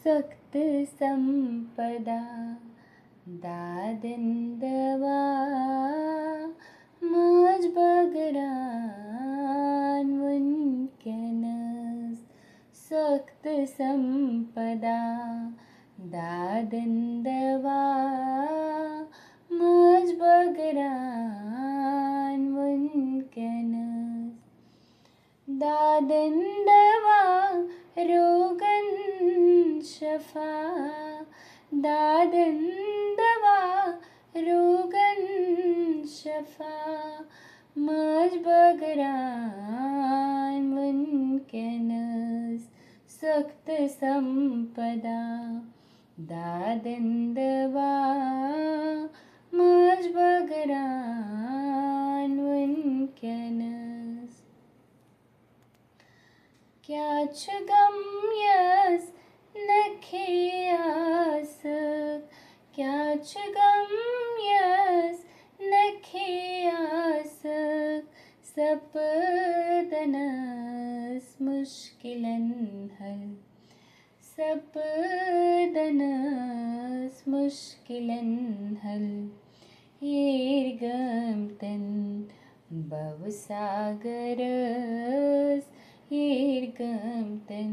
सक्त संपदा दादंदवा मज बगरान वनकनस सक्त संपदा दादंदवा मज बगरान वनकनस दादंदवा रोगन शफा दादंदवा रोगन शफा मज बगरान वनकनस सक्त संपदा दादंदवा मज बगरान वनकनस क्या गम यस नखियास क्या गम यस नखियास सपदनस मुश्किलन हल सपदनस मुश्किलन हल ईर्गमतन भवसागरस ईर्गमतन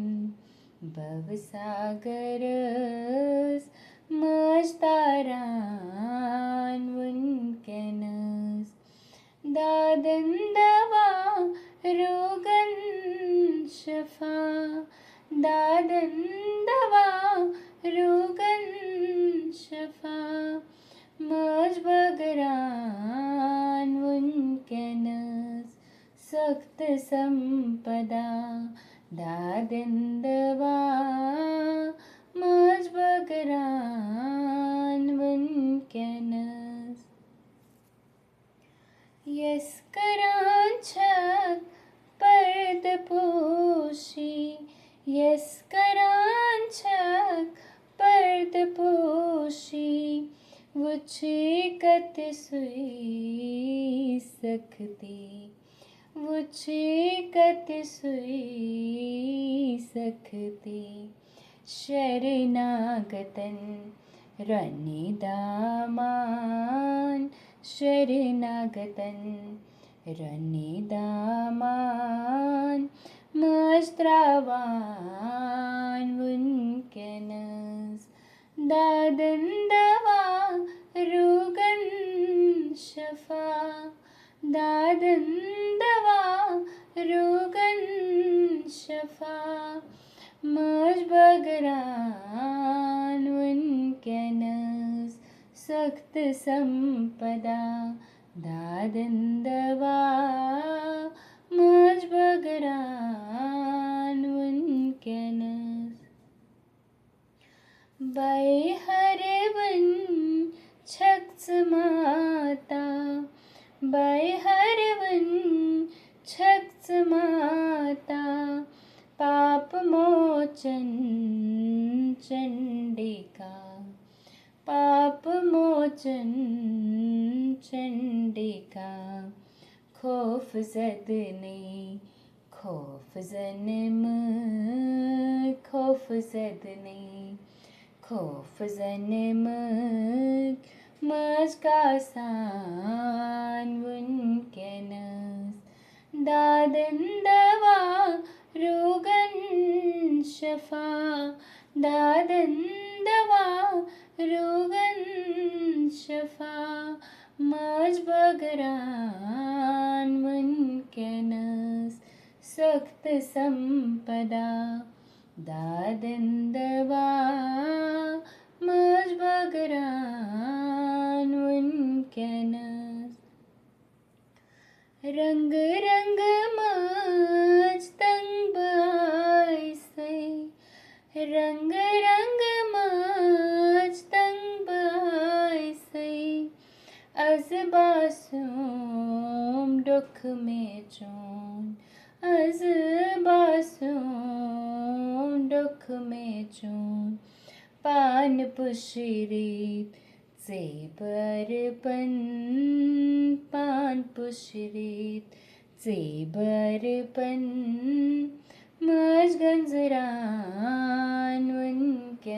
भवसागरस मजदारान वनकनस दादंदवा रोगन शफा दादंदवा रोगन शफा मज बगरान वनकनस सक्त संपदा दादंदवा मज बगरान वनकनस यस्करांछक पर्दपोशी यस्करांछक पर्दपोशी वुचिकत सुई सखती वुचिकत सुई सखती शरणागतन रनिदामान शरणागतन रनिदामान मजद्रावान वनकनस दादंदवा रोगन शफा दादंदवा रोगन शफा मज बगरान वनकनस सक्त संपदा दादंदवा मज बगरान वनकनस बाय हरवन छक्स माता बाय हरवन छक्स माता पाप मोचन चंडिका पाप मोचन चंडिका खौफ जदने खौफ जन्म खौफ जदने खौफ जन्म मज का सान वनकनस दादंदवा रोगन शफा दादंदवा रोगन शफा मज बगरान वनकनस सक्त संपदा दादंदवा मज बगरान वनकनस रंग रंग मज तंग बाइसे रंग रंग मज तंग बाइसे अज़बासुम दुख में चोन अज़बासुम दुख में चोन पान पुशरीत जेबरपन पान पुशरीत जेबरपन मज गंजरान वनके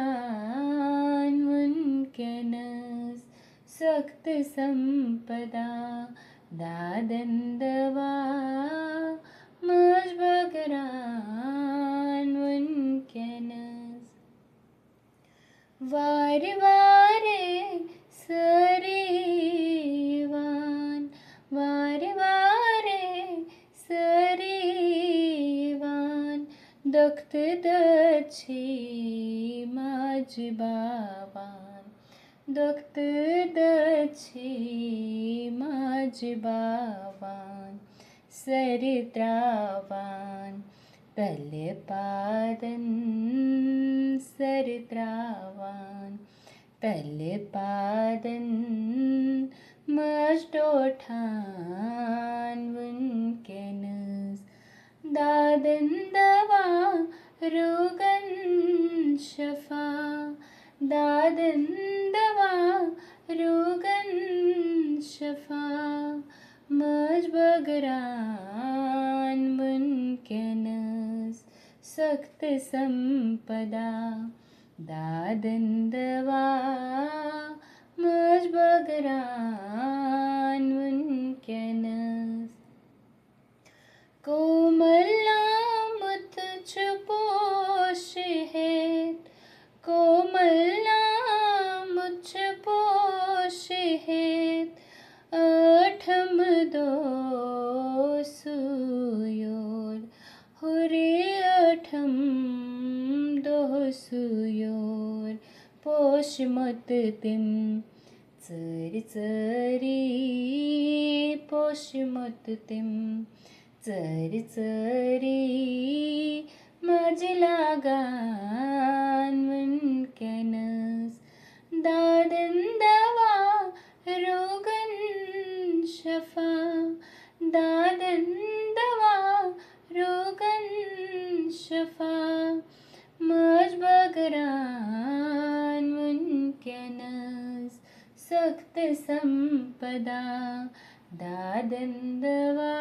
मजबगरान मुनकनस सख्त संपदा दादंदवा मजबगरान मुनकनस वारे वारे सरीवान वारे वारे सरीवान दख्त दच्छी माजबावान दख्त दच्छी माजबावान सरित्रावान तलपादन सरित्रावान तलपादन मजदोठान वुनकनस दादंदवा रुगन शफा दादंदवा रुगन शफा मजबगरान मुनकनस सख्त संपदा दादंदवा मजबगरान मुनकनस कोमला मुत छुपोश है कोमला मुझ पोश है अठम दो सुयोर हुरे अठम दो सुयोर पोश मत तिम चरी चरी पोश मत तिम चरी चरी मजलागान मुनकनस दादंदवा रोगन शफा दादंदवा रोगन शफा मजबगरान मुनकनस सख्त संपदा दादंदवा